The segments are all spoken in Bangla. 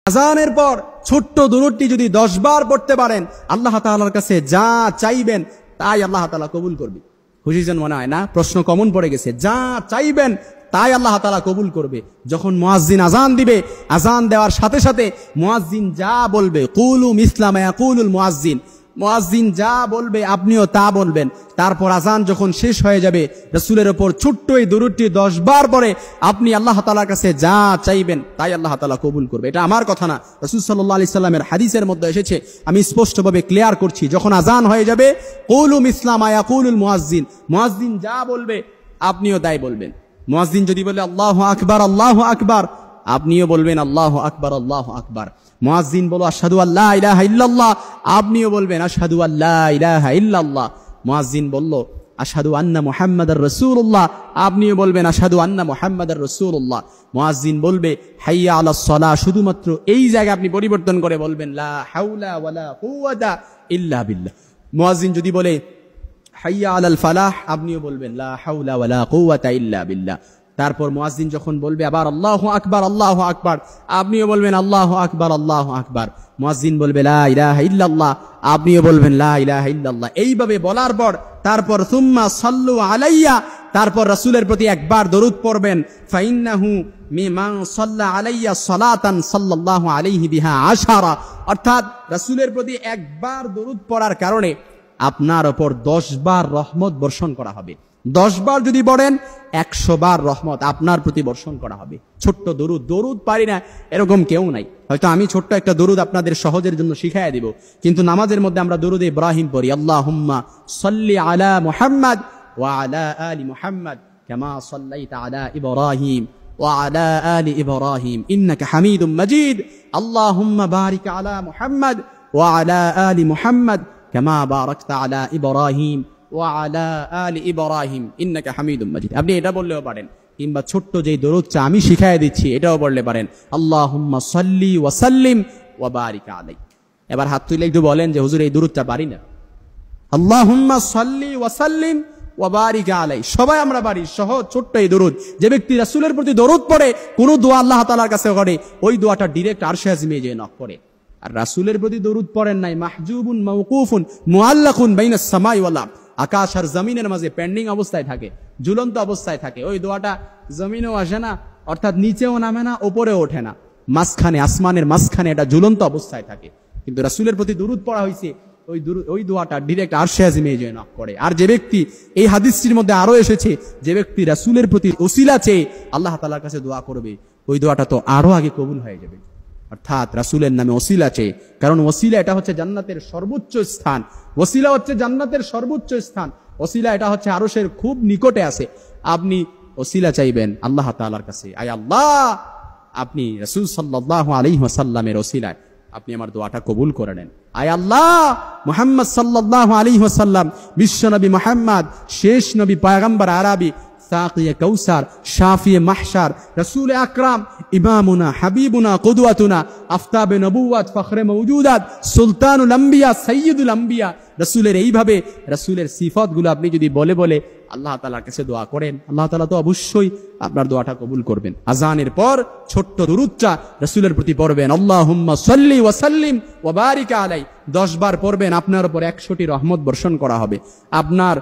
আযানের পর ছোট্ট দুরূদটি যদি 10 বার পড়তে পারেন, আল্লাহ তাআলার কাছে যা চাইবেন তাই আল্লাহ তাআলা কবুল করবে। খুশিজন মনে হয় না? প্রশ্ন কমন পড়ে গেছে। যা চাইবেন তাই আল্লাহ তাআলা কবুল করবে। যখন মুয়াজ্জিন আযান দিবে, আযান দেওয়ার সাথে সাথে মুয়াজ্জিন যা বলবে, কুলু মিসলা মা ইয়াকুলুল মুয়াজ্জিন, মুয়াজ্জিন যা বলবে আপনিও তা বলবেন। তারপর আযান যখন শেষ হয়ে যাবে, রাসূলের উপর ছোট্ট এই দুরূদটি 10 বার পরে আপনি আল্লাহ তাআলার কাছে যা চাইবেন তাই আল্লাহ তাআলা কবুল করবে। এটা আমার কথা না, রাসূল সাল্লাল্লাহু আলাইহি সাল্লামের হাদিসের মধ্যে এসেছে। আমি স্পষ্টভাবে ক্লিয়ার করছি, যখন আযান হয়ে যাবে, কুলু মিসলা মা ইয়াকুলুল মুয়াজ্জিন, মুয়াজ্জিন যা বলবে আপনিও তাই বলবেন। মুয়াজ্জিন যদি বলে আল্লাহু আকবার আল্লাহু আকবার, আপনিও বলবেন আল্লাহু আকবার আল্লাহু আকবার। মুয়াজ্জিন বলো আশহাদু আল্লা ইলাহা ইল্লাল্লাহ, আপনিও বলবেন আশহাদু আল্লা ইলাহা ইল্লাল্লাহ। মুয়াজ্জিন বলল আশহাদু আন্না মুহাম্মাদার রাসূলুল্লাহ, আপনিও বলবেন আশহাদু আন্না মুহাম্মাদার রাসূলুল্লাহ। মুয়াজ্জিন বলবে হাইয়া আলাস সালাহ, শুধুমাত্র এই জায়গায় আপনি পরিবর্তন করে বলবেন লা হাওলা ওয়ালা কুওয়াতা ইল্লা বিল্লাহ। মুয়াজ্জিন যদি বলে হাইয়া আলাল ফালাহ, আপনিও বলবেন লা হাওলা ওয়ালা কুওয়াতা ইল্লা বিল্লাহ। তারপর মুয়াজ্জিন যখন বলবে আবার আল্লাহু আকবার আল্লাহু আকবার, আপনিও বলবেন আল্লাহু আকবার আল্লাহু আকবার। মুয়াজ্জিন বলবে লা ইলাহা ইল্লাল্লাহ, আপনিও বলবেন লা ইলাহা ইল্লাল্লাহ। এইভাবে বলার পর তারপর সুম্মা সাল্লু আলাইয়া, তারপর রাসূলের প্রতি একবার দরুদ পড়বেন। ফাইন্নাহু মিমান সাল্লা আলাইয়া সালাতান সাল্লাল্লাহু আলাইহি বিহা আশারা, অর্থাৎ রাসূলের প্রতি একবার দরুদ পড়ার কারণে আপনার উপর 10 বার রহমত বর্ষণ করা হবে। 10 বার যদি পড়েন 100 বার রহমত আপনার প্রতি বর্ষণ করা হবে। ছোট্ট দরুদ, দরুদ পারি না এরকম কেউ নাই। হয়তো আমি ছোট্ট একটা দরুদ আপনাদের সহজের জন্য শিখাইয়া দিব, কিন্তু নামাজের মধ্যে আমরা দরুদ ইব্রাহিম পড়ি, আল্লাহুম্মা সাল্লি আলা মুহাম্মাদ ওয়া আলা আলি মুহাম্মাদ কামা সাল্লাইতা আলা ইব্রাহিম ওয়া আলা আলি ইব্রাহিম ইন্নাকা হামিদুম মাজিদ, আল্লাহুম্মা বারিক আলা মুহাম্মাদ ওয়া আলা আলি মুহাম্মাদ কামা বারাকতা আলা ইব্রাহিম ওয়া আলা আলি ইব্রাহিম ইন্নাকা হামিদুম মাজিদ। আপনি এটা বললেও পারেন, কিংবা ছোট্ট যেই দরুদটা আমি শিখাইয়া দিচ্ছি এটাও বললে পারেন, আল্লাহুম্মা সাল্লি ওয়া সাল্লিম ওয়া বারিক আলাইহি। এবার হাত তুলে একটু বলেন যে হুজুর এই দরুদটা পারি না। আল্লাহুম্মা সাল্লি ওয়া সাল্লিম ওয়া বারিক আলাইহি সবাই আমরা পারি, সহজ ছোট্ট এই দরুদ। যে ব্যক্তি রাসূলের প্রতি দরুদ পড়ে, কোন দোয়া আল্লাহ তাআলার কাছে করে, ওই দোয়াটা ডাইরেক্ট আরশে আজিমে যেয়ে নক করে। আর রাসূলের প্রতি দরুদ পড়েন নাই, মাহজুবুন মাওকুফুন মুআল্লাকুন বাইনাস সামাই ওয়াল আরদ, আকাশ আর জমিনের মাঝে পেন্ডিং অবস্থায় থাকে, ঝুলন্ত অবস্থায় থাকে। ওই দোয়াটা জমিনেও আসে না, অর্থাৎ নিচেও নামে না, উপরেও ওঠে না, মাঝখানে, আসমানের মাঝখানে এটা ঝুলন্ত অবস্থায় থাকে। কিন্তু রাসূলের প্রতি দরুদ পড়া হয়েছে, ওই দোয়াটা ডাইরেক্ট আরশে আজিমে যেয়ে নক করে। আর যে ব্যক্তি, এই হাদিসটির মধ্যে আরো এসেছে, যে ব্যক্তি রাসূলের প্রতি ওসিলা চেয়ে আল্লাহ তাআলার কাছে দোয়া করবে, ওই দোয়াটা তো আরো আগে কবুল হয়ে যাবে। অর্থাৎ রাসূলের নামে ওসিলা চেয়ে, কারণ ওসিলা এটা হচ্ছে জান্নাতের সর্বোচ্চ স্থান, ওসিলা হচ্ছে জান্নাতের সর্বোচ্চ স্থান, ওসিলা এটা হচ্ছে আরশের খুব নিকটে আছে। আপনি ওসিলা চাইবেন আল্লাহ তাআলার কাছে, আয় আল্লাহ, আপনি রাসূল সাল্লাল্লাহু আলাইহি ওয়াসাল্লামের ওসিলায় আপনি আমার দোয়াটা কবুল করে নেন। আয় আল্লাহ, মুহাম্মদ সাল্লাল্লাহু আলাইহি ওয়াসাল্লাম, বিশ্ব নবী মুহাম্মদ, শেষ নবী, পয়গম্বর আরবি, সাকিয়ে কাউসার, শাফিয়ে মাহশার, রাসূল আকরাম, ইমামুনা, হাবিবুনা, কুদওয়াতুনা, আফতাবে নবুওয়াত, ফখরে মওজুদাত, সুলতানুল আম্বিয়া, সাইয়্যিদুল আম্বিয়া, রাসূলের এইভাবে রাসূলের সিফাতগুলো আপনি যদি বলে বলে আল্লাহ তাআলার কাছে দোয়া করেন, আল্লাহ তাআলা তো অবশ্যই আপনার দোয়াটা কবুল করবেন। আযানের পর ছোট্ট দুরূদটা রাসূলের প্রতি পড়বেন, আল্লাহুম্মা সাল্লি ওয়া সাল্লিম ওয়া বারিক আলাইহি, 10 বার পড়বেন, আপনার উপর 100টি রহমত বর্ষণ করা হবে, আপনার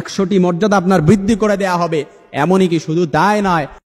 100টি মর্যাদা আপনার বৃদ্ধি করে দেয়া হবে। এমনই কি শুধু তাই নয়,